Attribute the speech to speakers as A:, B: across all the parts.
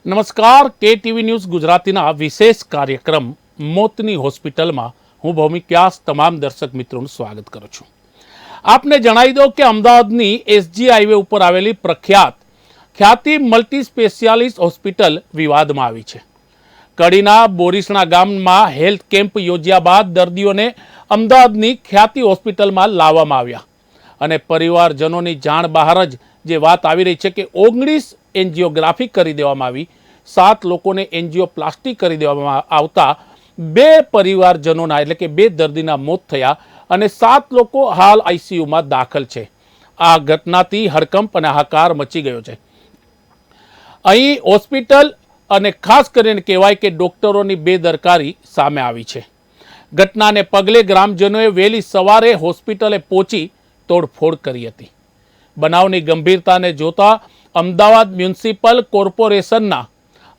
A: નમસ્કાર, કે TV news ગુજરાતીના વિશેષ કાર્યક્રમ મોતની હોસ્પિટલમાં હું ભૌમિક વ્યાસ તમામ દર્શક મિત્રોનું સ્વાગત કરું છું। આપને જણાવી દો કે અમદાવાદની એસજી હાઈવે ઉપર આવેલી ખ્યાતિ મલ્ટી સ્પેશિયાલિસ્ટ હોસ્પિટલ વિવાદમાં આવી છે। કડીના બોરીસણા ગામમાં હેલ્થ કેમ્પ યોજ્યા બાદ દર્દીઓને અમદાવાદની ખ્યાતિ હોસ્પિટલમાં લાવવામાં આવ્યા અને પરિવારજનોની જાણ બહાર જ જે વાત આવી રહી છે કે 19 એન્જિયોગ્રાફી કરી દેવામાં આવી, 7 લોકોને એન્જિયોપ્લાસ્ટી કરી દેવામાં આવતા 2 પરિવારજનોના એટલે કે 2 દર્દીના મોત થયા અને 7 લોકો હાલ આઈસીયુમાં દાખલ છે। આ ઘટનાથી હડકંપ અને હાહાકાર મચી ગયો છે। અહીં હોસ્પિટલ અને ખાસ કરીને કહેવાય કે ડોક્ટરોની બેદરકારી સામે આવી છે। ઘટનાને પગલે ગ્રામજનોએ વહેલી સવારે હોસ્પિટલે પહોંચી તોડફોડ કરી હતી। બનાવની ગંભીરતાને જોતા અમદાવાદ મ્યુનિસિપલ કોર્પોરેશનના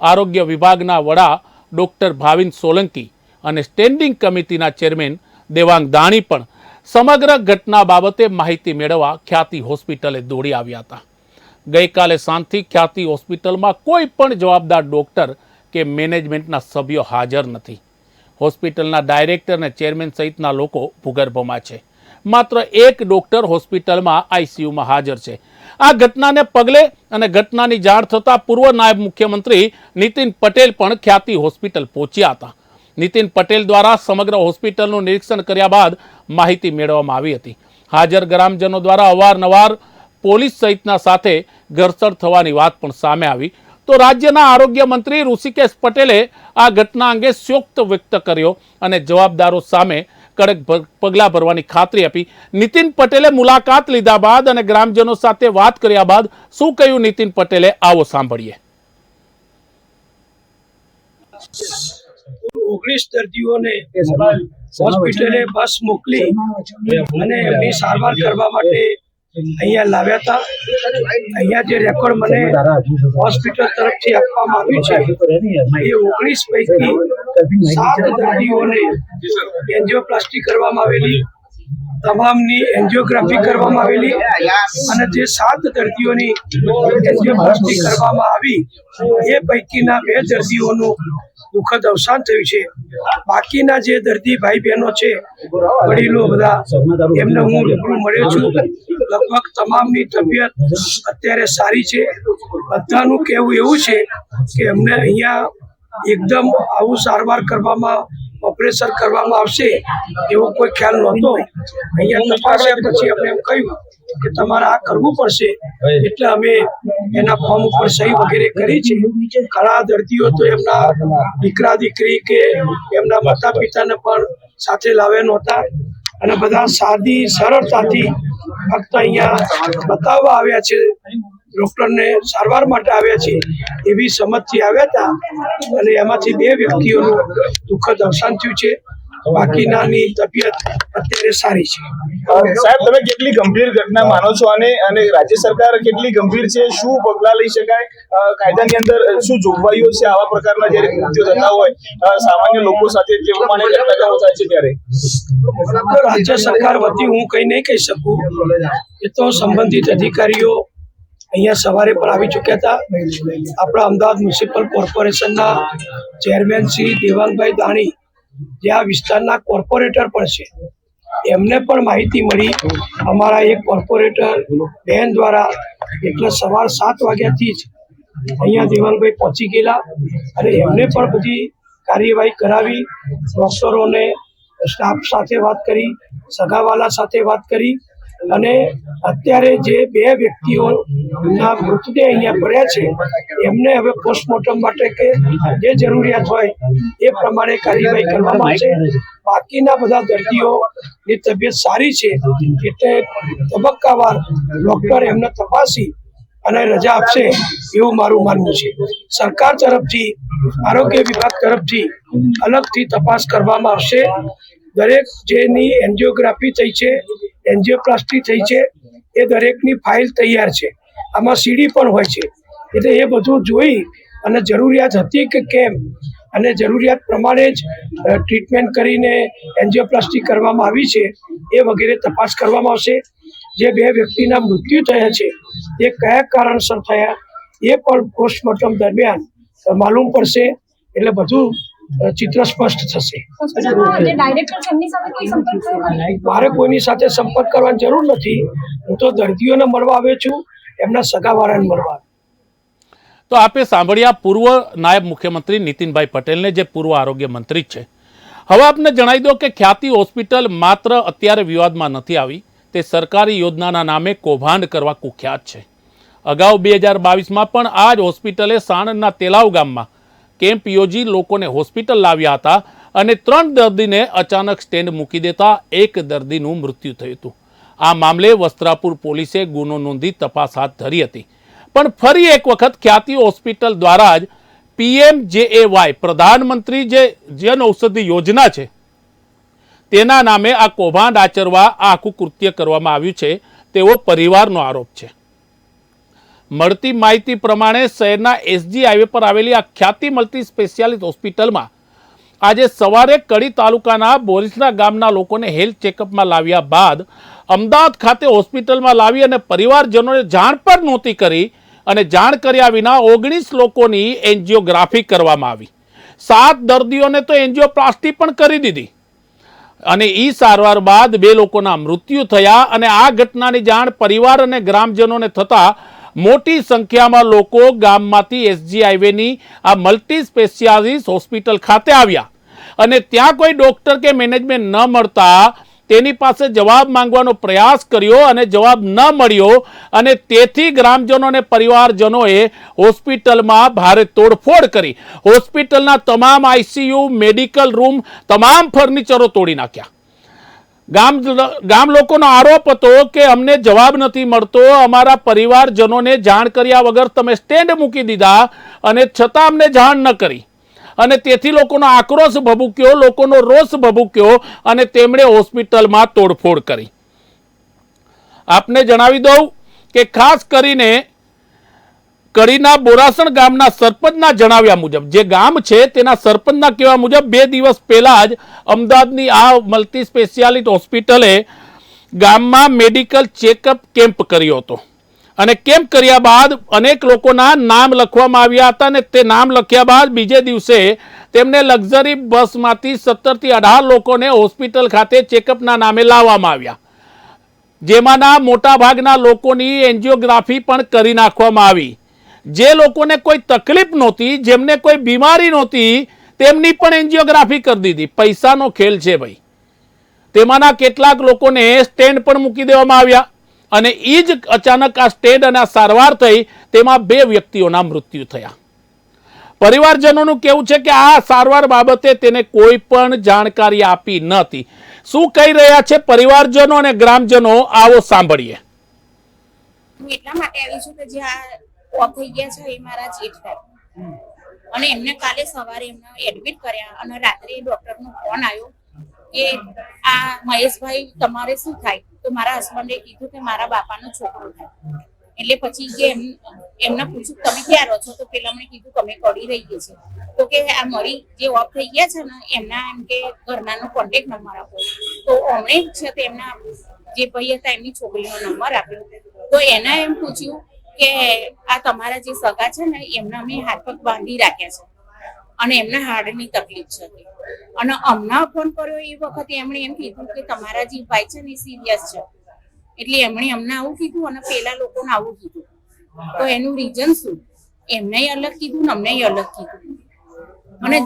A: આરોગ્ય વિભાગના વડા ડૉક્ટર ભાવિન સોલંકી અને સ્ટેન્ડિંગ કમિટીના ચેરમેન દેવાંગ દાણી પણ સમગ્ર ઘટના બાબતે માહિતી મેળવવા ખ્યાતિ હોસ્પિટલે દોડી આવ્યા હતા। ગઈકાલે સાંજથી ખ્યાતિ હોસ્પિટલમાં કોઈ પણ જવાબદાર ડૉક્ટર કે મેનેજમેન્ટના સભ્યો હાજર નથી। હોસ્પિટલના ડાયરેક્ટર અને ચેરમેન સહિતના લોકો ભૂગર્ભમાં છે। માત્ર એક ડૉક્ટર હોસ્પિટલમાં આઈસીયુમાં હાજર છે। આ ઘટનાને પગલે અને ઘટનાની જાણ થતાં પૂર્વ નાયબ મુખ્યમંત્રી નીતિન પટેલ પણ ખ્યાતિ હોસ્પિટલ પહોંચ્યા હતા। નીતિન પટેલ દ્વારા સમગ્ર હોસ્પિટલનું નિરીક્ષણ કર્યા બાદ માહિતી મેળવવામાં આવી હતી। હાજર ગ્રામજનો દ્વારા અવારનવાર પોલીસ સહિતના સાથે ઘર્ષણ થવાની વાત પણ સામે આવી તો રાજ્યના આરોગ્ય મંત્રી ઋષિકેશ પટેલે આ ઘટના અંગે શોક વ્યક્ત કર્યો અને જવાબદારો સામે કડક પગલાં ભરવાની ખાતરી આપી। નીતિન પટેલે મુલાકાત લીધા બાદ અને ગ્રામજનો સાથે વાત કર્યા બાદ શું કહ્યું નીતિન પટેલે, આવો સાંભળીએ।
B: 19 દર્દીઓને હોસ્પિટલે બસ મોકલી અને એમની સારવાર કરવા માટે અહીંયા લાવ્યા હતા। અહીંયા જે રેકોર્ડ મને હોસ્પિટલ તરફથી આપવામાં આવ્યું છે એ 19 પૈકી 7 દર્દીઓને એન્જિયોપ્લાસ્ટી કરવામાં આવેલી, તમામની એન્જિયોગ્રાફી કરવામાં આવેલી અને જે 7 દર્દીઓની એન્જિયોપ્લાસ્ટી કરવામાં આવી એ પૈકીના 2 દર્દીઓનું દુઃખદ અવસાન થયું છે। બાકીના જે દર્દી ભાઈ બહેનો છે, વડીલો બધા, એમને હું રૂબરૂ મળ્યો છું। લગભગ તમામની તબિયત અત્યારે સારી છે। બધાનું કહેવું એવું છે કે અમને અહીંયા એકદમ આવું સારવાર કરવામાં, ઓપરેશન કરવામાં આવશે એવો કોઈ ખ્યાલ નહોતો। અહીંયા તપાસ્યા પછી અમને એમ કહ્યું કે તમારે આ કરવું પડશે, એટલે અમે એના ફોર્મ ઉપર સહી વગેરે કરી છે। ઘણા દર્દીઓ તો એમના દીકરા દીકરી કે એમના માતા પિતાને પણ સાથે લાવ્યા નહોતા અને બધા સાદી સરળતાથી ફક્ત અહીંયા બતાવવા આવ્યા છે, ડૉક્ટરને સારવાર માટે આવ્યા છે એવી સમજથી આવ્યા હતા અને એમાંથી 2 વ્યક્તિઓનું દુઃખદ અવસાન થયું છે। બાકીનાની તબિયત અત્યારે સારી છે।
C: સાહેબ, તમે કેટલી ગંભીર ઘટના માનો છો અને રાજ્ય સરકાર કેટલી ગંભીર છે? શું પગલાં લઈ શકાય? કાયદાની અંદર શું જોગવાઈઓ છે આવા પ્રકારના જ્યારે કૃત્યો થતા હોય સામાન્ય લોકો સાથે જે પ્રમાણે ઘટનાઓ થાય છે ત્યારે?
B: રાજ્ય સરકાર વતી હું કંઈ નહીં કહી શકું, એ તો સંબંધિત અધિકારીઓ અહીંયા સવારે પણ આવી ચૂક્યા હતા। આપણા અમદાવાદ મ્યુનિસિપલ કોર્પોરેશનના ચેરમેન શ્રી દેવાંગભાઈ દાણી, જે આ વિસ્તારના કોર્પોરેટર પણ છે, એમને પણ માહિતી મળી અમારા એક કોર્પોરેટર બહેન દ્વારા, એટલે સવાર 7 વાગ્યાથી જ અહીંયા દેવાંગભાઈ પહોંચી ગયેલા અને એમને પણ બધી કાર્યવાહી કરાવી, ડૉક્ટરોને સ્ટાફ સાથે વાત કરી, સગાવાલા સાથે વાત કરી અને અત્યારે જે 2 વ્યક્તિઓના મૃતદેહ અહીંયા પડ્યા છે એમને હવે પોસ્ટમોર્ટમ માટે કે જે જરૂરિયાત હોય એ પ્રમાણે કાર્યવાહી કરવામાં આવશે। બાકીના બધા દર્દીઓની તબિયત સારી છે, એટલે તબક્કાવાર ડૉક્ટર એમને તપાસી અને રજા આપશે એવું મારું માનવું છે। સરકાર તરફથી, આરોગ્ય વિભાગ તરફથી અલગથી તપાસ કરવામાં આવશે। દરેક જેની એન્જિયોગ્રાફી થઈ છે, એન્જિયોપ્લાસ્ટી થઈ છે, એ દરેકની ફાઇલ તૈયાર છે। આમાં સીડી પણ હોય છે, એટલે એ બધું જોઈ અને જરૂરિયાત હતી કે કેમ અને જરૂરિયાત પ્રમાણે જ ટ્રીટમેન્ટ કરીને એન્જિયોપ્લાસ્ટી કરવામાં આવી છે એ વગેરે તપાસ કરવામાં આવશે। જે 2 વ્યક્તિના મૃત્યુ થયા છે એ કયા કારણસર થયા એ પણ પોસ્ટમોર્ટમ દરમિયાન માલુમ પડશે, એટલે બધું ચિત્ર સ્પષ્ટ થશે. મારે કોઈની સાથે સંપર્ક કરવાની જરૂર નથી. હું તો દર્દીઓને મળવા આવ્યો છું, એમના સગાવાળાને મળવા.
A: તો આપે સાંભળ્યા પૂર્વ નાયબ મુખ્યમંત્રી નીતિનભાઈ પટેલને, જે પૂર્વ આરોગ્ય મંત્રી છે. હવે આપને જણાવી દો કે ખ્યાતિ હોસ્પિટલ માત્ર અત્યારે વિવાદમાં નથી આવી, તે સરકારી યોજનાના નામે કૌભાંડ કરવા કુખ્યાત છે. અગાઉ 2022માં પણ આ જ હોસ્પિટલે સાણંદના તેલાવ ગામમાં કેમ્પ યોજી લોકોને હોસ્પિટલ લાવ્યા હતા અને 3 દર્દીને અચાનક સ્ટેન્ડ મૂકી દેતા 1 દર્દીનું મૃત્યુ થયું હતું. આ મામલે વસ્ત્રાપુર પોલીસે ગુનો નોંધી તપાસ હાથ ધરી હતી. પણ ફરી એક વખત ખ્યાતિ હોસ્પિટલ દ્વારા જ PMJAY પ્રધાનમંત્રી જે જન ઔષધિ યોજના છે તેના નામે આ કૌભાંડ આચરવા આ આખું કૃત્ય કરવામાં આવ્યું છે તેવો પરિવારનો આરોપ છે. મળતી માહિતી પ્રમાણે શહેરના SG હાઈવે પર આવેલી આ ખ્યાતિ મલ્ટી સ્પેશિયાલિટી હોસ્પિટલમાં આજે સવારે કડી તાલુકાના બોરીસના ગામના લોકોને હેલ્થ ચેકઅપમાં લાવ્યા બાદ અમદાવાદ ખાતે હોસ્પિટલમાં લાવી અને પરિવારજનોને જાણ પણ નહોતી કરી અને જાણ કર્યા વિના 19 લોકોની એન્જિયોગ્રાફી કરવામાં આવી. 7 દર્દીઓને તો એન્જિયોપ્લાસ્ટી પણ કરી દીધી અને ઈ સારવાર બાદ 2 લોકોના મૃત્યુ થયા. અને આ ઘટનાની જાણ પરિવાર અને ગ્રામજનોને થતા મોટી સંખ્યામાં લોકો ગામમાંથી SG હાઈવેની આ મલ્ટી સ્પેશિયાલિટી હોસ્પિટલ ખાતે આવ્યા અને ત્યાં કોઈ ડોક્ટર કે મેનેજમેન્ટ ન મળતા તેની પાસે જવાબ માંગવાનો પ્રયાસ કર્યો અને જવાબ ન મળ્યો અને તેથી ગ્રામજનો અને પરિવારજનોએ હોસ્પિટલમાં ભારે તોડફોડ કરી. હોસ્પિટલના તમામ ICU, મેડિકલ રૂમ, તમામ ફર્નિચરો તોડી નાખ્યા. ગામ લોકોનો આરોપ હતો કે અમને જવાબ નથી મળતો, અમારા પરિવારજનોને જાણ કર્યા વગર તમે સ્ટેન્ડ મૂકી દીધા અને છતાં અમને જાણ ન કરી. અને તેથી લોકોનો આક્રોશ ભભૂક્યો, લોકોનો રોષ ભભૂક્યો અને તેમણે હોસ્પિટલમાં તોડફોડ કરી. આપને જણાવી દઉં કે ખાસ કરીને કડીના બોરાસણ ગામના સરપંચના જણાવ્યા મુજબ, જે ગામ છે તેના સરપંચના કહેવા મુજબ 2 દિવસ પહેલા જ અમદાવાદની આ મલ્ટી સ્પેશિયાલિટી હોસ્પિટલે ગામમાં મેડિકલ ચેકઅપ કેમ્પ કર્યો હતો અને કેમ્પ કર્યા બાદ અનેક લોકોના નામ લખવામાં આવ્યા હતા અને તે નામ લખ્યા બાદ બીજે દિવસે તેમને લક્ઝરી બસમાંથી 17 થી 18 લોકોને હોસ્પિટલ ખાતે ચેકઅપના નામે લાવવામાં આવ્યા, જેમાંના મોટા ભાગના લોકોની એન્જિયોગ્રાફી પણ કરી નાખવામાં આવી. જે લોકોને કોઈ તકલીફ નહોતી, જેમને કોઈ બીમારી નહોતી, તેમની પણ એન્જિયોગ્રાફી કરી દીધી. પૈસાનો ખેલ છે ભાઈ. તેમાંના કેટલાક લોકોને સ્ટેન્ડ પણ મૂકી દેવામાં આવ્યા અને એ જ અચાનક આ સ્ટેન્ડ અને આ સારવાર થઈ તેમાં 2 વ્યક્તિઓના મૃત્યુ થયા. પરિવારજનોનું કહેવું છે કે આ સારવાર બાબતે તેને કોઈ પણ જાણકારી આપી નથી. શું કહી રહ્યા છે પરિવારજનો અને ગ્રામજનો, આવો સાંભળીએ.
D: એટલા માટે આવી છું કે જે આ ઓફ થઈ ગયા છે એ મારા જેઠ થાય અને એમને કાલે સવારે એમને એડમિટ કર્યા અને રાત્રે ડોક્ટરનો ફોન આવ્યો કે આ મહેશભાઈ તમારે શું થાય? તો મારા હસબન્ડે કીધું કે મારા બાપાનો છોકરો થાય. એટલે પછી જે એમને પૂછ્યું તમે ક્યાં રહો છો? તો પેલા મને કીધું તમે કડી રહીએ છીએ. તો કે આ મરી જે ઓફ થઈ ગયા છે ને એમના એમ કે ઘરનાનો કોન્ટેક્ટ નંબર આપો. તો હમણે જ છે તે એમના જે ભાઈ હતા એમની છોકરીનો નંબર આપ્યો. તો એના એમ પૂછ્યું કે આ તમારા જે સગા છે ને એમના અમે હાથ પગ બાંધી રાખ્યા છે અને એમના હાર્ટની તકલીફ છે. અને હમણાં ફોન કર્યો એ વખતે એમણે એમ કીધું કે તમારા જે ભાઈ છે ને એ સિરિયસ છે. એટલે એમણે અમને આવું કીધું અને પેલા લોકોને આવું કીધું. તો એનું રીઝન શું? એમને અલગ કીધું ને અમને અલગ કીધું. અને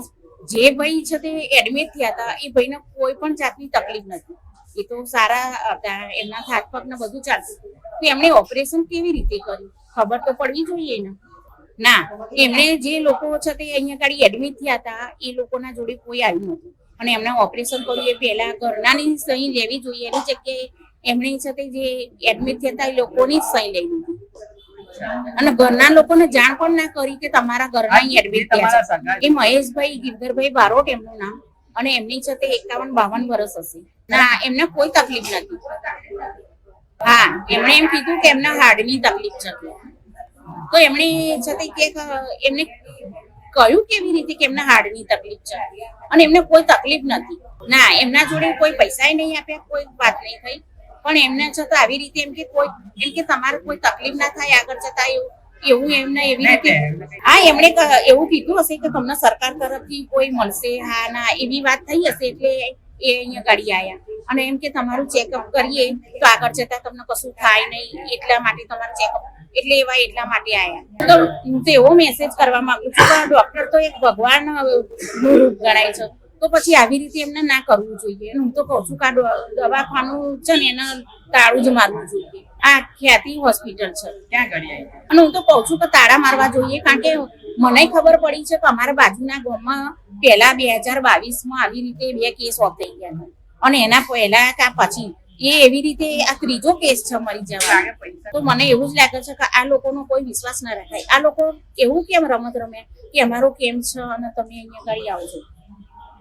D: જે ભાઈ છે તે એડમિટ થયા હતા એ ભાઈને કોઈ પણ જાતની તકલીફ નથી. એ તો સારા હતા, એમના હાથ પગ ને બધું ચાલતું હતું. તો એમણે ઓપરેશન કેવી રીતે કર્યું? ખબર તો પડવી જોઈએ ને. ના, એમણે જે લોકો છે તે અહીંયા ગાડી એડમિટ થયા હતા એ લોકોના જોડે કોઈ આવ્યું નતું અને એમને ઓપરેશન કર્યું એ પહેલા ઘરનાની સહી લેવી જોઈએ. એની જગ્યાએ એમણે છે તે જે એડમિટ થયા હતા એ લોકોની જ સહી લઈ લીધી અને ઘરના લોકોને જાણ પણ ના કરી કે તમારા ઘરના અહીં એડમિટ થયા છે. એ મહેશભાઈ ગિરધરભાઈ બારોટ એમનું નામ અને એમની છે તે 51-52 વર્ષ હશે. ના, એમને કોઈ તકલીફ નથી. હા, એમણે એમ કીધું કે એમના હાર્ટની તકલીફ છે. તો એમણે છે તે કે એમને કહ્યું કેવી રીતે કે એમના હાર્ટની તકલીફ છે અને એમને કોઈ તકલીફ નથી. ના, એમના જોડે કોઈ પૈસા નહીં આપ્યા, કોઈ વાત નહીં થઈ. પણ એમને છતાં આવી રીતે એમ કે તમારે કોઈ તકલીફ ના થાય આગળ જતા એવું એવું એમને એવી રીતે એમણે એવું કીધું હશે કે તમને સરકાર તરફથી કોઈ મળશે, હા ના એવી વાત થઈ હશે એટલે એ અહીંયા ગાડી આવ્યા અને એમ કે તમારું ચેકઅપ કરીએ તો આગળ જતા તમને કશું થાય નહીં, એટલા માટે તમારું ચેકઅપ એટલે એટલા માટે આવ્યા. તો હું તો એવો મેસેજ કરવા માંગુ છું કે ડોક્ટર તો એક ભગવાન નું રૂપ ગણાય છે, તો પછી આવી રીતે એમને ના કરવું જોઈએ. હું તો કહું છું કે આ દવાખાનું છે ને એને તાળું જ મારવું જોઈએ. આ ખ્યાતિ હોસ્પિટલ છે ત્યાં કરી અને હું તો કહું છું કે તાળા મારવા જોઈએ, કારણ કે મને ખબર પડી છે કે અમારા બાજુના ગામમાં પહેલા 2022માં આવી રીતે 2 કેસ ઓફ થઈ ગયા હતા અને એના પહેલા કે પછી એવી રીતે આ ત્રીજો કેસ છે મરી જવા. તો મને એવું જ લાગે છે કે આ લોકોનો કોઈ વિશ્વાસ ના રખાય. આ લોકો એવું કેમ રમત રમે કે અમારો કેમ છે અને તમે અહીંયા કરી આવો છો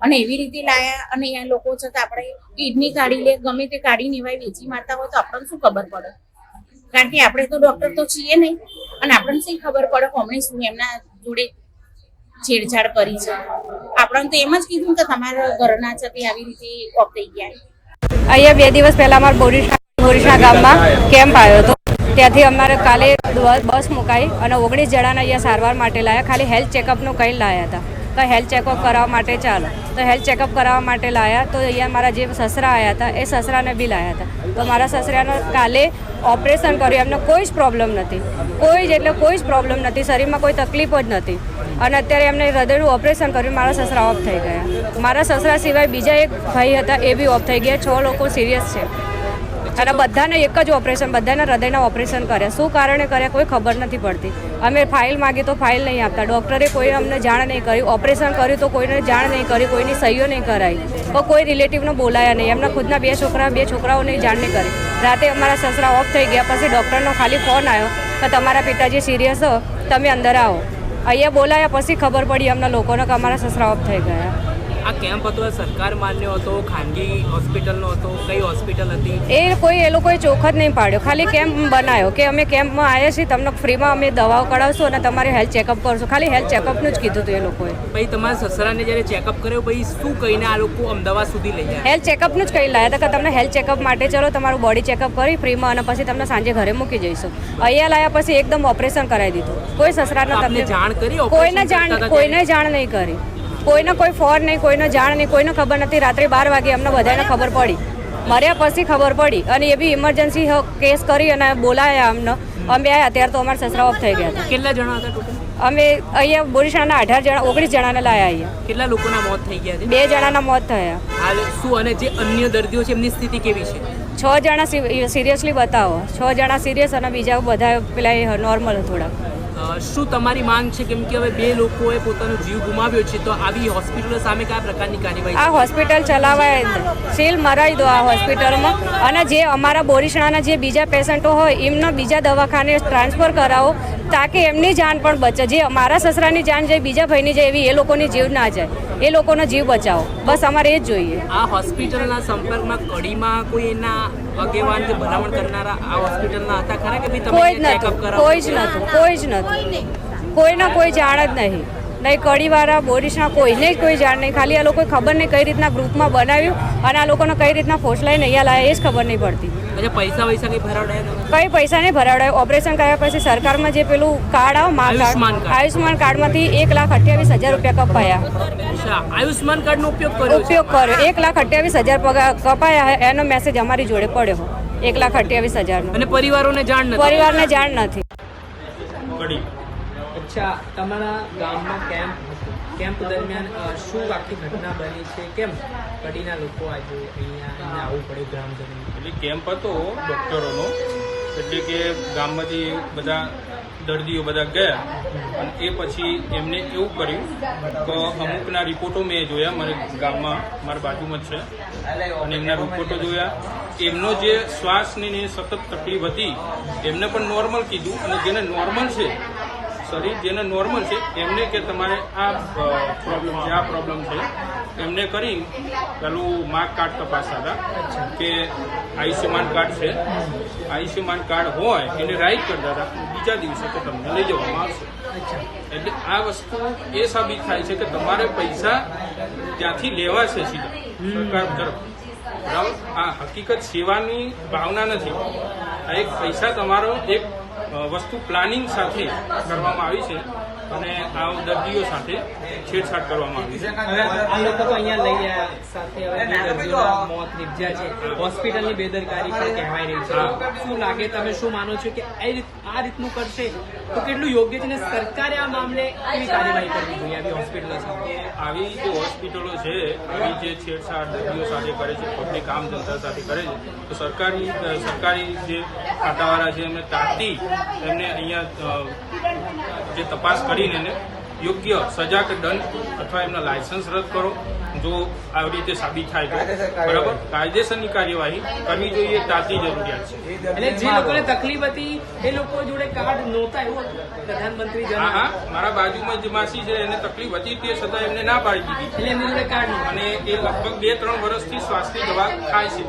D: અને એવી રીતે લાયા અને અહીંયા લોકો છે તો આપણે કિડની કાઢી લે, ગમે તે કાઢી નિવાય વેચી મારતા હોય તો આપણને શું ખબર પડે? કારણ કે આપણે તો ડોક્ટર તો છીએ નહીં અને આપણને શી ખબર પડે કોમણે શું એમના જોડે છેડછાડ કરી છે. આપણને તો એમ જ કીધું કે તમારા ઘરના છે તે આવી રીતે ઓફ થઈ ગયા.
E: અહીંયા 2 દિવસ પહેલા અમારા બોરીસા ગામમાં કેમ્પ આવ્યો હતો. ત્યાંથી અમારે કાલે બસ મુકાઈ અને 19 જણાને અહીંયા સારવાર માટે લાયા. ખાલી હેલ્થ ચેકઅપનું કંઈ લાયા હતા તો હેલ્થ ચેકઅપ કરાવવા માટે ચાલો તો હેલ્થ ચેકઅપ કરાવવા માટે લાયા. તો અહીંયા મારા જે સસરા આવ્યા હતા એ સસરાને બી લાયા હતા. તો મારા સસરાને કાલે ઓપરેશન કર્યું, એમને કોઈ જ પ્રોબ્લેમ નથી, કોઈ જ પ્રોબ્લેમ નથી, શરીરમાં કોઈ તકલીફ જ નથી અને અત્યારે એમને હૃદયનું ઓપરેશન કર્યું. મારા સસરા ઓફ થઈ ગયા. મારા સસરા સિવાય બીજા એક ભાઈ હતા એ બી ઓફ થઈ ગયા. 6 લોકો સિરિયસ છે અને બધાને એક જ ઓપરેશન, બધાના હૃદયના ઓપરેશન કર્યા. શું કારણે કર્યા કોઈ ખબર નથી પડતી. અમે ફાઇલ માગી તો ફાઇલ નહીં આપતા, ડૉક્ટરે કોઈ અમને જાણ નહીં કરી. ઓપરેશન કર્યું તો કોઈને જાણ નહીં કરી, કોઈની સહીઓ નહીં કરાવી, તો કોઈ રિલેટિવને બોલાયા નહીં. એમના ખુદના 2 છોકરાઓને જાણ નહીં કરી. રાતે અમારા સસરા ઓફ થઈ ગયા પછી ડૉક્ટરનો ખાલી ફોન આવ્યો કે તમારા પિતાજી સિરિયસ હો, તમે અંદર આવો. અહીંયા બોલાયા પછી ખબર પડી અમને લોકોને કે અમારા સસરા ઓફ થઈ ગયા.
F: આ કેમ્પ હતો એ સરકાર માન્ય હતો, ખાનગી હોસ્પિટલનો હતો, કઈ હોસ્પિટલ હતી
E: એ લોકોએ ચોખ જ નહીં પાડ્યો. ખાલી કેમ્પ બનાવ્યો કે અમે કેમ્પમાં આવ્યા છીએ, તમને ફ્રીમાં અમે દવાઓ કરાવશું અને તમારે હેલ્થ ચેકઅપ કરશું. ખાલી હેલ્થ ચેકઅપનું જ કીધું હતું એ લોકોએ.
F: પછી તમારા સસરાને જ્યારે ચેકઅપ કર્યો પછી શું કહીને આ લોકો અમદાવાદ સુધી લઈ ગયા?
E: હેલ્થ ચેકઅપનું જ કહી લાયા હતા કે તમને હેલ્થ ચેકઅપ માટે ચલો, તમારું બોડી ચેકઅપ કરી ફ્રીમાં અને પછી તમને સાંજે ઘરે મૂકી જઈશું. અહીંયા લાયા પછી એકદમ ઓપરેશન કરાવી દીધું. કોઈ સસરાને તમને
F: જાણ કરી?
E: કોઈને જાણ નહીં કરી, કોઈને કોઈ ફોન નહીં, કોઈને જાણ નહીં, કોઈને ખબર નથી. રાત્રે 12 વાગે અમને બધાને ખબર પડી, મર્યા પછી ખબર પડી અને એ બી ઇમરજન્સી કેસ કરી અને બોલાયા અમને. અમે આવ્યા ત્યારે તો અમારા સસરા ઓફ થઈ ગયા હતા.
F: કેટલા જણા હતા ટોટલ?
E: અમે અહીંયા બોરીસાના 19 જણાને લાયા. અહીંયા
F: કેટલા લોકોના મોત થઈ ગયા છે?
E: 2 જણાના મોત થયા.
F: હાલ શું અને જે અન્ય દર્દીઓ છે એમની સ્થિતિ કેવી છે?
E: 6 જણા સિરિયસલી બતાવો, 6 જણા સિરિયસ અને બીજા બધા પેલા નોર્મલ થોડા.
F: શું તમારી માંગ છે? કેમ કે હવે 2 લોકોએ પોતાનો જીવ ગુમાવ્યો છે, તો આવી હોસ્પિટલો સામે કયા પ્રકારની કાર્યવાહી?
E: આ હોસ્પિટલ ચલાવાય, સીલ મરાવી દો આ હોસ્પિટલમાં અને જે અમારા બોરીસણાના જે બીજા પેશન્ટો હોય એમના બીજા દવાખાને ટ્રાન્સફર કરાવો તાકે એમની જાન પણ બચે. જે મારા સસરાની જાન જાય, બીજા ભાઈની જાય એવી એ લોકોની જીવ ના જાય. એ લોકોનો જીવ બચાવો, બસ અમારે એ જ જોઈએ.
F: આ હોસ્પિટલના સંપર્કમાં કડીમાં કોઈ એના આગેવાન કે ભલામણ કરનારા આ હોસ્પિટલના હતા ખરા કે ભાઈ
E: કોઈ જ
F: તમે ચેકઅપ
E: નહોતું,
F: કરાવો?
E: કોઈ જ નહોતું, કોઈના કોઈ જાણ જ નહીં. નહીં કડીવાળા બોરીસના કોઈને જ કોઈ જાણ નહીં. ખાલી આ લોકોએ ખબર નહીં કઈ રીતના ગ્રુપમાં બનાવ્યું અને આ લોકોને કઈ રીતના ફોસલાઈને અહીંયા લાયા એ જ ખબર નહીં પડતી.
F: અચ્છા, પૈસા કંઈ ભરાવડાયા તમે?
E: કઈ પૈસા નહીં ભરાવડાય. ઓપરેશન કર્યા પછી સરકારમાં જે પેલું કાર્ડ આવે આયુષ્માન કાર્ડમાંથી 1,28,000 રૂપિયા કપાયા.
F: અચ્છા, આયુષ્માન કાર્ડનો ઉપયોગ કર્યો?
E: 1,28,000 કપાયા. એનો મેસેજ અમારી જોડે પડ્યો 1,28,000
F: અને પરિવારોને જાણ નથી?
E: પરિવારને જાણ નથી.
F: અચ્છા, તમારા ગામમાં કેમ્પ દરમિયાન શું આખી ઘટના બની છે? કેમ કડીના લોકો આજે અહીંયા આવવું પડે ગ્રામજનો?
G: એટલે કેમ્પ હતો ડૉક્ટરોનો, એટલે કે ગામમાંથી બધા દર્દીઓ બધા ગયા અને એ પછી એમને એવું કર્યું કે અમુકના રિપોર્ટો મેં જોયા, મારે ગામમાં મારા બાજુમાં જ છે અને એમના રિપોર્ટો જોયા. એમનો જે શ્વાસની સતત તકલીફ હતી એમને પણ નોર્મલ કીધું અને જેને નોર્મલ છે શરીર, જેને નોર્મલ છે એમને કે તમારે આ પ્રોબ્લેમ છે, આ પ્રોબ્લેમ છે. એમને કરી પેલું માર્ક કાર્ડ તપાસતા હતા કે આયુષ્યમાન કાર્ડ છે, આયુષ્યમાન કાર્ડ હોય એને રાઈટ કરતા હતા. બીજા દિવસે તો તમને લઈ જવામાં આવશે. એટલે આ વસ્તુ એ સાબિત થાય છે કે તમારે પૈસા ત્યાંથી લેવા છે સીધા સરકાર તરફ. બરાબર? આ હકીકત સેવાની ભાવના નથી. આ એક પૈસા તમારો એક વસ્તુ પ્લાનિંગ સાથે કરવામાં આવી છે અને આ દર્દીઓ સાથે છેડછાડ કરવામાં આવી છે.
F: હવે આ લોકો તો અહીંયા લઈ આવ્યા સાથે હવે બે દર્દીઓના મોત નીપજ્યા છે, હોસ્પિટલની બેદરકારી પણ કહેવાય રહી છે. શું લાગે, તમે શું માનો છો કે આ રીતનું કરશે તો કેટલું યોગ્ય છે ને સરકારે આ મામલે કેવી કાર્યવાહી કરવી જોઈએ આવી હોસ્પિટલો સાથે?
G: આવી જે હોસ્પિટલો છે, આવી જે છેડછાડ દર્દીઓ સાથે કરે છે, પબ્લિક આમ જનતા સાથે કરે છે, તો સરકારી જે ખાતાવાળા છે એમને તાકી એમને અહીંયા જે તપાસ કરીને એને યોગ્ય સજા કે દંડ અથવા એમના લાયસન્સ રદ કરો. જો આવી રીતે સાબિત થાય તો બરાબર કાયદેસરની કાર્યવાહી કરવી જોઈએ, તાતી જરૂરિયાત છે.
F: એટલે જે લોકોને તકલીફ હતી એ લોકો જોડે કાર્ડ નહોતા એવું પ્રધાનમંત્રી
G: હા, મારા બાજુમાં જે માસી છે એને તકલીફ હતી તે છતાં એમને ના પાડી દીધી
F: એટલે એમની જોડે કાર્ડ નહોતું.
G: અને એ લગભગ 2-3 વર્ષથી શ્વાસની દવા ખાય છે.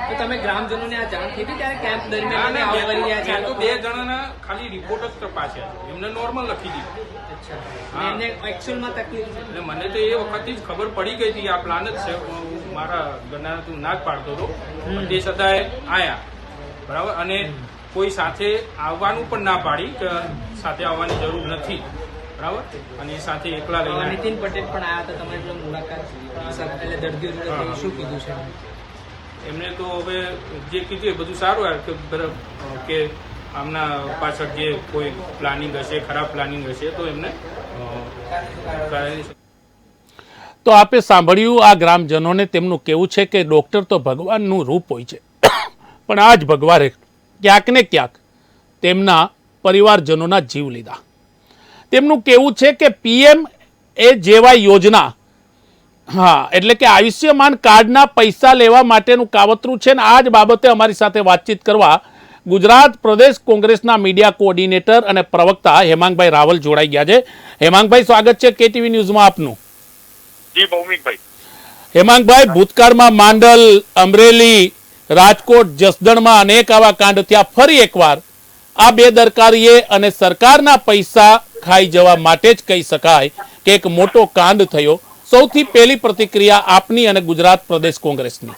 F: તો તમે ગ્રામજનોને આ જાણ થઈ હતી ત્યારે કેમ્પ દરમિયાન તમે આવું કરી રહ્યા
G: મેં તો
F: છે?
G: 2 જણાના ખાલી રિપોર્ટ જ તપાસ્યા છે, એમને નોર્મલ લખી દીધું.
F: અને એમને એકચ્યુઅલમાં તકલીફ છે.
G: એટલે મને તો એ વખતથી જ ખબર પડી ગઈ હતી આ પ્લાન જ છે. હું મારા ઘરના તું ના જ પાડતો હતો, પણ તે છતાંય આયા બરાબર. અને કોઈ સાથે આવવાનું પણ ના પાડી કે સાથે આવવાની જરૂર નથી બરાબર. અને એ સાથે એકલા લઈને
F: નીતિન પટેલ પણ આવ્યા હતા તમારી જોડે મુલાકાત એટલે દર્દીઓ જોડે થઈ. શું કીધું છે
G: એમને? તો હવે જે કીધું એ બધું સારું આવ્યું કે આમના પાછળ જે કોઈ પ્લાનિંગ હશે, ખરાબ પ્લાનિંગ હશે તો એમને
A: તો આપે સાંભળ્યું આ ગ્રામજનોને તેમનું કહેવું છે કે ડૉક્ટર તો ભગવાનનું રૂપ હોય છે, પણ આ જ ભગવાને ક્યાંક ને ક્યાંક તેમના પરિવારજનોના જીવ લીધા. તેમનું કહેવું છે કે PM એ જેવા યોજના, હા એટલે કે આયુષ્યમાન કાર્ડના પૈસા લેવા માટેનું કાવતરું છે ને આ જ બાબતે અમારી સાથે વાતચીત કરવા ગુજરાત પ્રદેશ કોંગ્રેસના મીડિયા કોઓર્ડિનેટર અને પ્રવક્તા હેમાંગભાઈ રાવલ જોડાઈ ગયા છે. હેમાંગભાઈ, સ્વાગત છે KTV ન્યૂઝમાં આપનું.
H: જી ભૌમિકભાઈ.
A: હેમાંગભાઈ, ભૂતકાળમાં માંડલ, અમરેલી, રાજકોટ, જસદણમાં અનેક આવા કાંડ થયા. ફરી એકવાર આ બેદરકારીએ અને સરકારના પૈસા ખાઈ જવા માટે જ કહી શકાય કે એક મોટો કાંડ થયો. સૌથી પહેલી પ્રતિક્રિયા આપની અને ગુજરાત પ્રદેશ કોંગ્રેસની.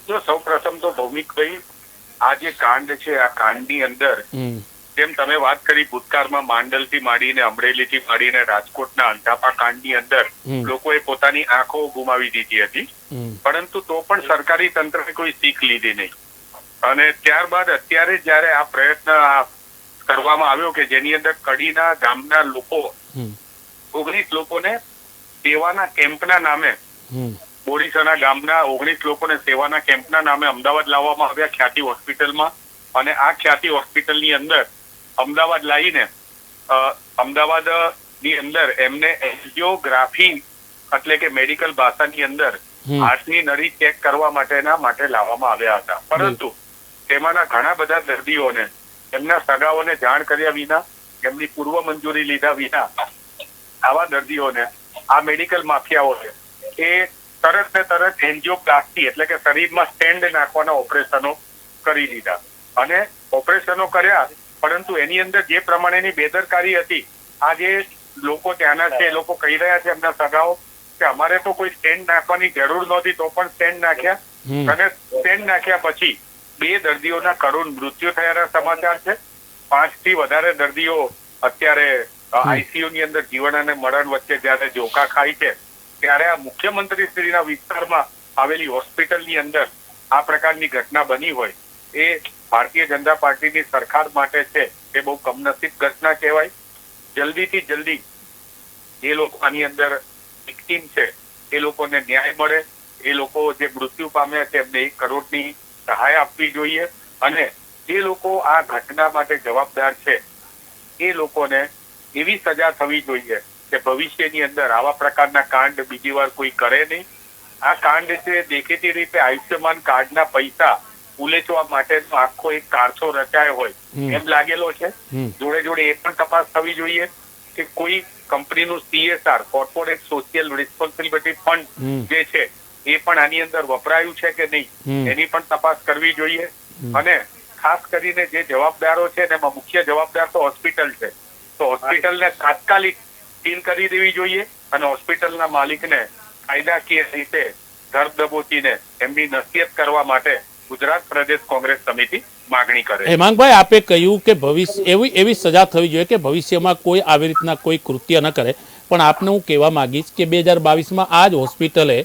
H: જો સૌ પ્રથમ તો ભૌમિકભાઈ, આ જે કાંડ છે આ કાંડની અંદર જેમ તમે વાત કરી ભૂતકાળમાં માંડલ થી માંડીને અમરેલી થી માંડીને રાજકોટના અંધાપા કાંડની અંદર લોકોએ પોતાની આંખો ગુમાવી દીધી હતી, પરંતુ તો પણ સરકારી તંત્રએ કોઈ શીખ લીધી નહીં. અને ત્યારબાદ અત્યારે જયારે આ પ્રયત્ન કરવામાં આવ્યો કે જેની અંદર કડીના ગામના લોકો 19 લોકોને સેવાના કેમ્પના નામે, બોરીસના ગામના 19 લોકોને સેવાના કેમ્પના નામે અમદાવાદ લાવવામાં આવ્યા ખ્યાતિ હોસ્પિટલમાં. અને આ ખ્યાતિ હોસ્પિટલની અંદર અમદાવાદ લાવીને અમદાવાદની અંદર એમને એન્જિયોગ્રાફી એટલે કે મેડિકલ ભાષાની અંદર હાર્ટની નળી ચેક કરવા માટે લાવવામાં આવ્યા હતા. પરંતુ તેમાંના ઘણા બધા દર્દીઓને એમના સગાઓને જાણ કર્યા વિના, એમની પૂર્વ મંજૂરી લીધા વિના આવા દર્દીઓને આ મેડિકલ માફિયાઓને એ તરત ને તરત એન્જિયોપ્લાસ્ટી એટલે કે શરીરમાં સ્ટેન્ડ નાખવાના ઓપરેશનો કરી દીધા. અને ઓપરેશનો કર્યા, પરંતુ એની અંદર જે પ્રમાણેની બેદરકારી હતી, આ જે લોકો ત્યાંના છે એ લોકો કહી રહ્યા છે એમના સગાઓ કે અમારે તો કોઈ સ્ટેન્ડ નાખવાની જરૂર નહોતી તો પણ સ્ટેન્ડ નાખ્યા. અને સ્ટેન્ડ નાખ્યા પછી 2 દર્દીઓના કરુણ મૃત્યુ થયાના સમાચાર છે. 5 થી વધારે દર્દીઓ અત્યારે ICU ની અંદર જીવન અને મરણ વચ્ચે જયારે જોકા ખાય છે, ત્યારે આ મુખ્યમંત્રી શ્રીના વિસ્તારમાં આવેલી હોસ્પિટલની અંદર આ પ્રકારની ઘટના બની હોય એ ભારતીય જનતા પાર્ટીની સરકાર માટે છે એ બહુ કમનસીબ ઘટના કહેવાય. જલ્દીથી જલ્દી એ લોકો આની અંદર વિક્ટીમ છે એ લોકોને ન્યાય મળે, એ લોકો જે મૃત્યુ પામ્યા છે એમને 1 કરોડની સહાય આપવી જોઈએ. અને જે લોકો આ ઘટના માટે જવાબદાર છે એ લોકોને એવી સજા થવી જોઈએ કે ભવિષ્યની અંદર આવા પ્રકારના કાંડ બીજી વાર કોઈ કરે નહીં. આ કાંડ છે દેખીતી રીતે આયુષ્યમાન કાર્ડના પૈસા ઉલેચવા માટેનો આખો એક કારસો રચાયો હોય એમ લાગેલો છે. જોડે જોડે એ પણ તપાસ થવી જોઈએ કે કોઈ કંપનીનું CSR corporate social responsibility fund જે છે એ પણ આની અંદર વપરાયું છે કે નહીં એની પણ તપાસ કરવી જોઈએ. અને ખાસ કરીને જે જવાબદારો છે એમાં મુખ્ય જવાબદાર તો હોસ્પિટલ છે, તો હોસ્પિટલને તાત્કાલિક સીલ કરી દેવી જોઈએ અને હોસ્પિટલના માલિકને કાયદાકીય રીતે ધર દબોચીને એમની નસીહત કરવા માટે ગુજરાત પ્રદેશ કોંગ્રેસ સમિતિ માગણી કરે છે.
A: હેમાંગભાઈ, આપે કહ્યું કે ભવિષ્ય એવી સજા થવી જોઈએ કે ભવિષ્યમાં કોઈ આવી રીતના કોઈ કૃત્ય ન કરે, પણ આપને હું કહેવા માંગીશ કે 2022માં આ જ હોસ્પિટલે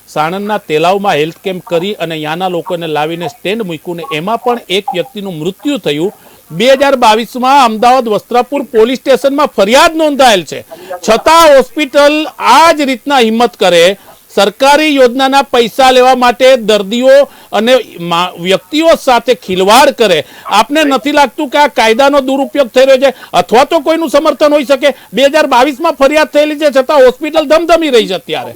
A: સાણંદના તેલાવમાં હેલ્થ કેમ્પ કરી અને ત્યાંના લોકોને લાવીને સ્ટેન્ડ મૂક્યું ને એમાં પણ એક વ્યક્તિનું મૃત્યુ થયું. 2022માં અમદાવાદ વસ્ત્રાપુર પોલીસ સ્ટેશનમાં ફરિયાદ નોંધાયેલ છે, છતાં હોસ્પિટલ આ જ રીતના હિંમત કરે, સરકારી યોજનાના પૈસા લેવા માટે દર્દીઓ અને વ્યક્તિઓ સાથે ખિલવાડ કરે. આપને નથી લાગતું કે આ કાયદાનો દુરુપયોગ થઈ રહ્યો છે, અથવા તો કોઈનું સમર્થન હોઈ શકે? 2022માં ફરિયાદ થયેલી છે, છતાં હોસ્પિટલ ધમધમી રહી છે. અત્યારે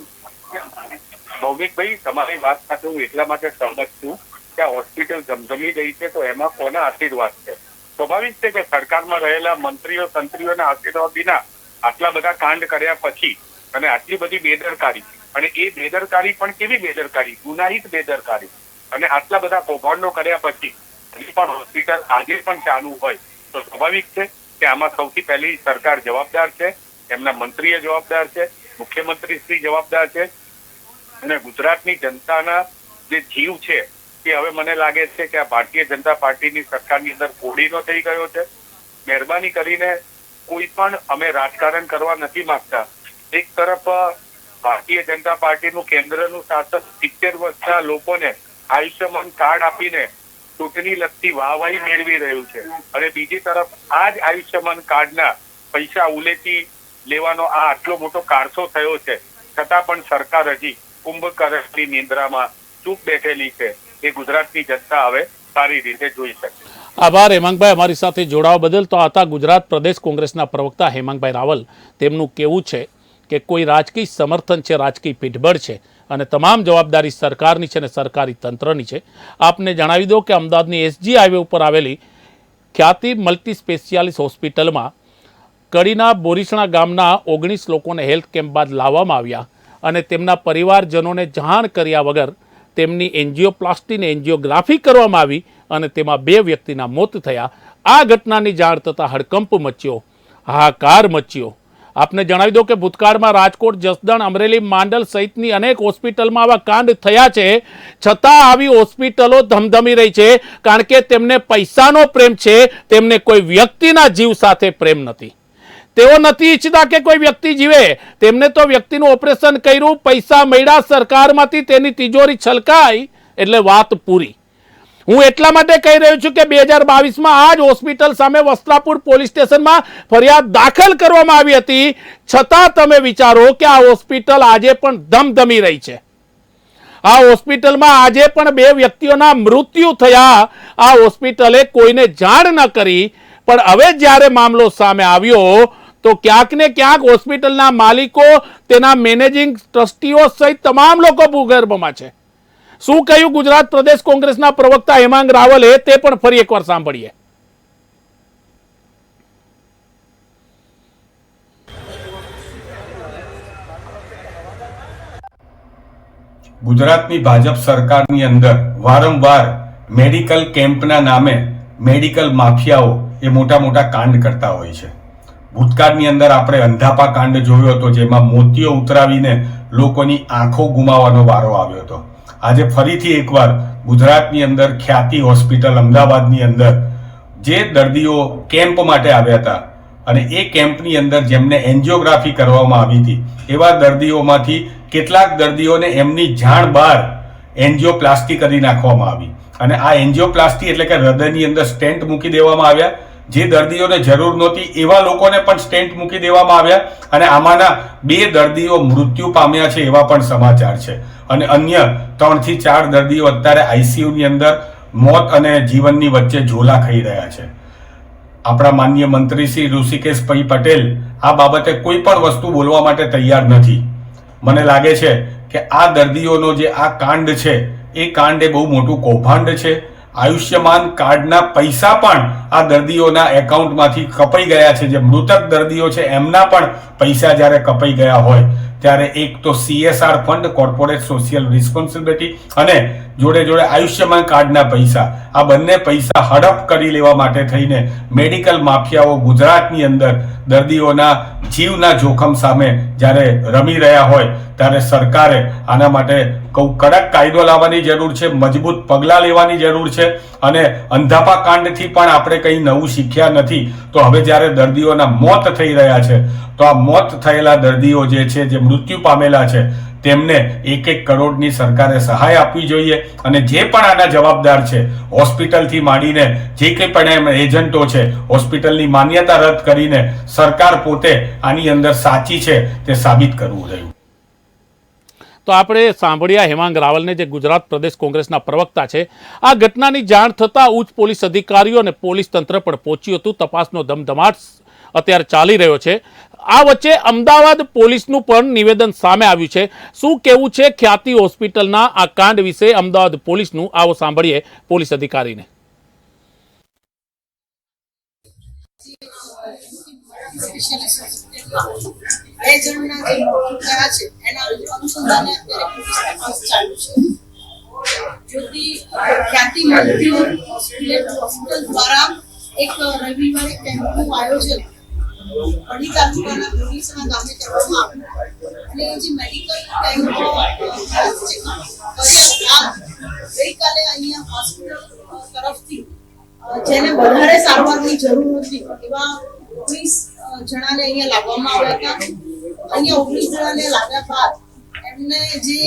H: ભૌમિકભાઈ, તમારી વાત સાથે હું એટલા માટે સહમત છું કે આ હોસ્પિટલ ધમધમી રહી છે તો એમાં કોના આશીર્વાદ છે? સ્વાભાવિક છે કે સરકારમાં રહેલા મંત્રીઓ તંત્રીઓના આશીર્વાદ વિના આટલા બધા કાંડ કર્યા પછી અને આટલી બધી બેદરકારી, અને એ બેદરકારી પણ કેવી બેદરકારી? ગુનાહિત બેદરકારી. અને આટલા બધા કૌભાંડો કર્યા પછી પણ હોસ્પિટલ આજે પણ ચાલુ હોય તો સ્વાભાવિક છે કે આમાં સૌથી પહેલી સરકાર જવાબદાર છે, એમના મંત્રીએ જવાબદાર છે, મુખ્યમંત્રી શ્રી જવાબદાર છે, અને ગુજરાતની જનતાના જે જીવ છે એ હવે મને લાગે છે કે આ ભારતીય જનતા પાર્ટીની સરકારની અંદર કોડીનો થઈ ગયો છે. મહેરબાની કરીને કોઈ પણ અમે રાજકારણ કરવા નથી માંગતા. એક તરફ ભારતીય જનતા પાર્ટીનું કેન્દ્રનું શાસન 70 વર્ષના લોકોને આયુષ્યમાન કાર્ડ આપીને ચૂંટણી લગતી વાહવાહી મેળવી રહ્યું છે, અને બીજી તરફ આ જ આયુષ્યમાન કાર્ડના પૈસા ઉલેટી લેવાનો આ આટલો મોટો કારસો થયો છે, છતાં પણ સરકાર હજી કુંભકર્ણની નિંદ્રામાં ચૂપ બેઠેલી છે. એ ગુજરાતની જનતા હવે સારી રીતે જોઈ શકે.
A: આભાર હેમાંગભાઈ, અમારી સાથે જોડાવા બદલ. તો હતા ગુજરાત પ્રદેશ કોંગ્રેસના પ્રવક્તા હેમાંગભાઈ રાવલ. તેમનું કહેવું છે કે કોઈ રાજકીય સમર્થન છે, રાજકીય પીઠબળ છે, અને તમામ જવાબદારી સરકારની છે અને સરકારી તંત્રની છે. આપને જણાવી દો કે અમદાવાદની SG હાઈવે ઉપર આવેલી ખ્યાતિ મલ્ટી સ્પેશિયાલિસ્ટ હોસ્પિટલમાં કડીના બોરીસણા ગામના 19 લોકોને હેલ્થ કેમ્પ બાદ લાવવામાં આવ્યા અને તેમના પરિવારજનોને જાણ કર્યા વગર તેમની એન્જિયોપ્લાસ્ટી ને એન્જિયોગ્રાફી કરવામાં આવી અને તેમાં 2 વ્યક્તિના મોત થયા. આ ઘટનાની જાણ થતાં હડકંપ મચ્યો, હાહાકાર મચ્યો. આપને જણાવી દો કે ભૂતકાળમાં રાજકોટ, જસદણ, અમરેલી, માંડલ સહિતની અનેક હોસ્પિટલમાં આવા કાંડ થયા છે, છતાં આવી હોસ્પિટલો ધમધમી રહી છે, કારણ કે તેમને પૈસાનો પ્રેમ છે, તેમને કોઈ વ્યક્તિના જીવ સાથે પ્રેમ નથી. તેઓ નથી ઈચ્છતા કે કોઈ વ્યક્તિ જીવે. તેમને તો વ્યક્તિનું ઓપરેશન કર્યું, પૈસા મળ્યા સરકારમાંથી, તેની તિજોરી છલકાઈ એટલે વાત પૂરી. હું એટલા માટે કહી રહ્યો છું કે 2022માં આ જ હોસ્પિટલ સામે વસ્ત્રાપુર પોલીસ સ્ટેશનમાં ફરિયાદ દાખલ કરવામાં આવી હતી, છતાં તમે વિચારો કે આ હોસ્પિટલ આજે પણ ધમધમી રહી છે. આ હોસ્પિટલમાં આજે પણ 2 વ્યક્તિઓના મૃત્યુ થયા. આ હોસ્પિટલે કોઈને જાણ ન કરી, પણ હવે જ્યારે મામલો સામે આવ્યો તો ક્યાંક ને ક્યાંક હોસ્પિટલના માલિકો, તેના મેનેજિંગ ટ્રસ્ટીઓ સહિત તમામ લોકો ભૂગર્ભમાં છે. શું કહ્યું ગુજરાત પ્રદેશ કોંગ્રેસના પ્રવક્તા હેમાંગ રાવલે, તે પણ ફરી એકવાર સાંભળીએ.
I: ગુજરાતની ભાજપ સરકારની અંદર વારંવાર મેડિકલ કેમ્પના નામે મેડિકલ માફિયાઓ એ મોટા મોટા કાંડ કરતા હોય છે. ભૂતકાળની અંદર આપણે અંધાપા કાંડ જોયો હતો, જેમાં મોતીઓ ઉતરાવીને લોકોની આંખો ગુમાવવાનો વારો આવ્યો હતો. આજે ફરીથી એકવાર ગુજરાતની અંદર ખ્યાતિ હોસ્પિટલ અમદાવાદની અંદર જે દર્દીઓ કેમ્પ માટે આવ્યા હતા અને એ કેમ્પની અંદર જેમને એન્જિયોગ્રાફી કરવામાં આવી હતી, એવા દર્દીઓમાંથી કેટલાક દર્દીઓને એમની જાણ બહાર એન્જિયોપ્લાસ્ટી કરી નાખવામાં આવી. અને આ એન્જિયોપ્લાસ્ટી એટલે કે હૃદયની અંદર સ્ટેન્ટ મૂકી દેવામાં આવ્યા. જે દર્દીઓને જરૂર નહોતી એવા લોકોને પણ સ્ટેન્ટ મૂકી દેવામાં આવ્યા, અને આમાંના 2 દર્દીઓ મૃત્યુ પામ્યા છે એવા પણ સમાચાર છે, અને અન્ય 3 થી 4 દર્દીઓ અત્યારે ICUની અંદર મોત અને જીવનની વચ્ચે ઝોલા ખાઈ રહ્યા છે. આપણા માનનીય મંત્રી શ્રી ઋષિકેશભાઈ પટેલ આ બાબતે કોઈ પણ વસ્તુ બોલવા માટે તૈયાર નથી. મને લાગે છે કે આ દર્દીઓનો જે આ કાંડ છે એ કાંડ એ બહુ મોટું કૌભાંડ છે. આયુષ્યમાન કાર્ડના પૈસા પણ આ દર્દીઓના એકાઉન્ટમાંથી કપાઈ ગયા છે. જે મૃતક દર્દીઓ છે એમના પણ પૈસા જ્યારે કપાઈ ગયા હોય ત્યારે એક તો CSR fund, corporate social responsibility, અને જોડે જોડે આયુષ્યમાન કાર્ડના પૈસા, આ બંને પૈસા હડપ કરી લેવા માટે થઈને મેડિકલ માફિયાઓ ગુજરાતની અંદર દર્દીઓના જીવના જોખમ સામે જ્યારે રમી રહ્યા હોય ત્યારે સરકારે આના માટે કડક કાયદો લાવવાની જરૂર છે, મજબૂત પગલાં લેવાની જરૂર છે. અને અંધાપા કાંડથી પણ આપણે કંઈ નવું શીખ્યા નથી. તો હવે જ્યારે દર્દીઓના મોત થઈ રહ્યા છે તો આ મોત થયેલા દર્દીઓ જે છે, જે મૃત્યુ પામેલા છે, તેમને 1-1 કરોડની સરકારે સહાય આપવી જોઈએ. અને જે પણ આના જવાબદાર છે, હોસ્પિટલથી માંડીને જે કંઈ પણ એજન્ટો છે, હોસ્પિટલની માન્યતા રદ કરીને સરકાર પોતે આની અંદર સાચી છે તે સાબિત કરવું રહ્યું.
A: તો આપણે સાંભળ્યા હેમાંગ રાવલને, જે ગુજરાત પ્રદેશ કોંગ્રેસના પ્રવક્તા છે. આ ઘટનાની જાણ થતાં ઉચ્ચ પોલીસ અધિકારીઓ અને પોલીસ તંત્ર પણ પહોંચ્યું હતું. તપાસનો ધમધમાટ અત્યારે ચાલી રહ્યો છે. આ વચ્ચે અમદાવાદ પોલીસનું પણ નિવેદન સામે આવ્યું છે. શું કહેવું છે ખ્યાતિ હોસ્પિટલના આ કાંડ વિશે અમદાવાદ પોલીસનું? આવો સાંભળીએ પોલીસ અધિકારીને.
J: એક રવિવારે કેમ્પનું આયોજન અઢી તાલુકાના પોલીસના ગામે કરવામાં આવ્યું અને જે મેડિકલ કેમ્પ ગઈકાલે અહીંયા હોસ્પિટલ તરફથી જેને વધારે સારવારની જરૂર હતી એવા 19 જણાને અહીંયા લાવવામાં આવ્યા હતા. અહીંયા 19 જણાને લાવ્યા બાદ એમને જે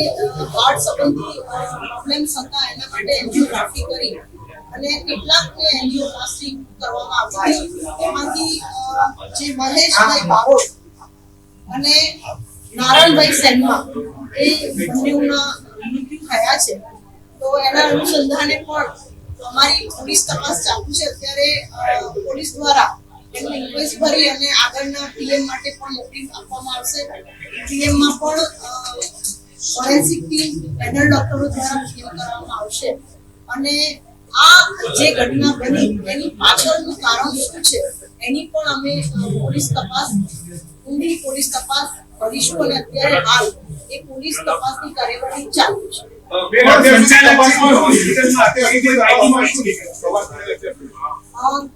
J: હાર્ટ સંબંધી પ્રોબ્લેમ્સ હતા એના માટે એન્જિયોગ્રાફી કરી અને કેટલાકને એન્જિયોપ્લાસ્ટી કરવામાં આવી. એમાંથી જે મહેશભાઈ બારોટ અને નારાયણભાઈ સેનમા એ બંનેના મૃત્યુ થયા છે. તો એના અનુસંધાને પણ અમારી પોલીસ તપાસ ચાલુ છે. અત્યારે પોલીસ દ્વારા એમને ઇન્ક્વેસ્ટ ભરી અને આગળના પીએમ માટે પણ મોકલી આપવામાં આવશે. પીએમમાં પણ ફોરેન્સિક ટીમ પેનલ ડોક્ટરો દ્વારા પીએમ કરવામાં આવશે. અને આ જે ઘટના બની એની પાછળનું કારણ શું છે એની પણ અમે પોલીસ તપાસ, ઊંડી પોલીસ તપાસ કરીશું. અને અત્યારે હાલ એ પોલીસ તપાસની કાર્યવાહી ચાલુ છે.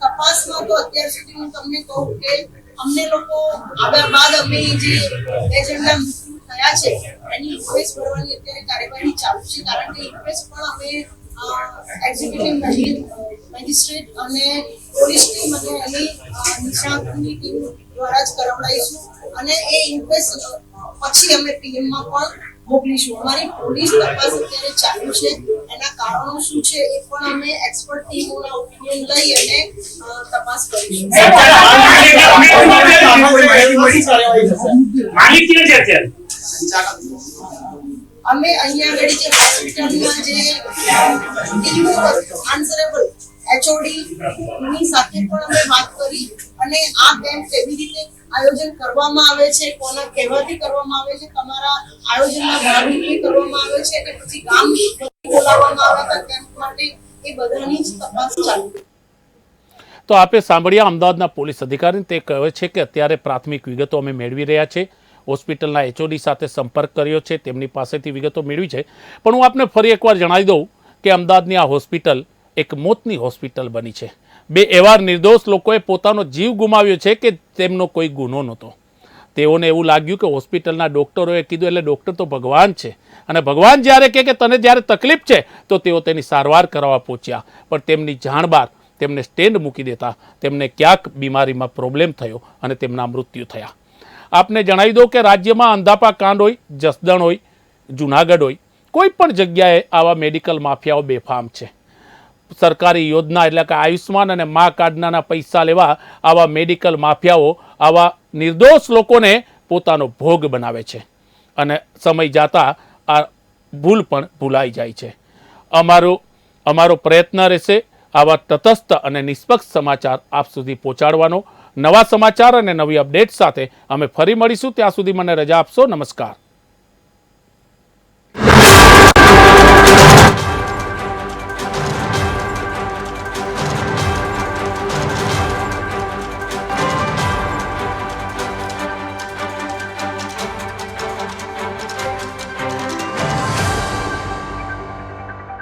J: તપાસમાં તો અત્યાર સુધી હું તમને કહું કે અમને લોકો આવ્યા બાદ અમે જે એજન્ડા થયા છે એની ઇન્ક્વેસ્ટ ભરવાની અત્યારે કાર્યવાહી ચાલુ છે. કારણ કે ઇન્ક્વેસ્ટ પણ અમે એક્ઝિક્યુટિવ મેજિસ્ટ્રેટ અને પોલીસ ટીમ અને એની નિષ્ણાતની ટીમ દ્વારા જ કરાવડાવીશું. અને એ ઇન્ક્વેસ્ટ પછી અમે પીએમમાં પણ મોકલીશું. અમારી પોલીસ તપાસ અત્યારે ચાલુ છે. એના કારણો શું છે એ પણ અમે એક્સપર્ટ ટીમોના ઓપિનિયન લઈ અને તપાસ કરીશું. અમે અહીંયા આગળ જે હોસ્પિટલમાં જે ટીમ આન્સરેબલ એચઓડી ની સાથે પણ અમે વાત કરી અને આ કેમ્પ કેવી રીતે આયોજન કરવામાં આવે છે, કોના કહેવાથી કરવામાં આવે છે, તમારા આયોજનના ભાગરૂપે કરવામાં આવે છે કે પછી ગામ બોલાવવામાં આવ્યા હતા કેમ્પ માટે, એ બધાની જ તપાસ ચાલુ.
A: તો આપે સાંભળ્યા અમદાવાદના પોલીસ અધિકારી. તે કહે છે કે અત્યારે પ્રાથમિક વિગતો અમે મેળવી રહ્યા છે. હોસ્પિટલના એચઓડી સાથે સંપર્ક કર્યો છે, તેમની પાસેથી વિગતો મેળવી છે. પણ હું આપને ફરી એકવાર જણાવી દઉં કે અમદાવાદની આ હોસ્પિટલ એક મોતની હોસ્પિટલ બની છે. 2 એવા નિર્દોષ લોકોએ પોતાનો જીવ ગુમાવ્યો છે કે તેમનો કોઈ ગુનો નહોતો. તેઓને એવું લાગ્યું કે હોસ્પિટલના ડૉક્ટરોએ કીધું એટલે ડૉક્ટર તો ભગવાન છે, અને ભગવાન જ્યારે કહે કે તને જ્યારે તકલીફ છે તો તેઓ તેની સારવાર કરવા પહોંચ્યા. પણ તેમની જાણ બહાર તેમને સ્ટેન્ડ મૂકી દેતા તેમને ક્યાંક બીમારીમાં પ્રોબ્લેમ થયો અને તેમના મૃત્યુ થયા. આપને જણાવી દો કે રાજ્યમાં અંધાપા કાંડ હોય, જસદણ હોય, જૂનાગઢ હોય, કોઈ પણ જગ્યાએ આવા મેડિકલ માફિયાઓ બેફામ છે. સરકારી યોજના એટલે કે આયુષ્માન અને મા કાર્ડના પૈસા લેવા આવા મેડિકલ માફિયાઓ આવા નિર્દોષ લોકોને પોતાનો ભોગ બનાવે છે અને સમય જતાં આ ભૂલ પણ ભૂલાઈ જાય છે. અમારો પ્રયત્ન રહેશે આવા તટસ્થ અને નિષ્પક્ષ સમાચાર આપ સુધી પહોંચાડવાનો. નવા સમાચાર અને નવી અપડેટ સાથે અમે ફરી મળીશું. ત્યાં સુધી મને રજા આપશો. નમસ્કાર.